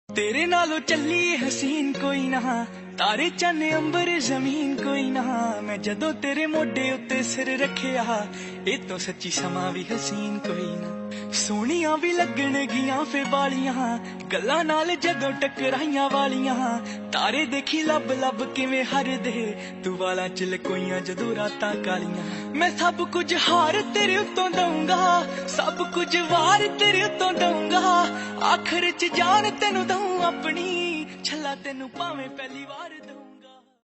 तेरे नालों चली हसीन कोई ना, तारे चन अंबर जमीन कोई ना। मैं जदों तेरे मोढे उत्ते सिर रखिया, ए तो सच्ची समा भी हसीन कोई ना। सोहणियां भी लगण गियां फे बालियां, गल्लां नाल जदों टकराइयां वालियां। तारे देखी लब लब किवें हरदे, तू वालां च लकोइयां जदों रातां कालियां। मैं सब कुछ हार तेरे उत्तों दूंगा, सब कुछ वार तेरे उत्तों दूंगा। आखिर च जान तेनू दूं अपनी, छल्ला तेनू भावें पहली वार दूं।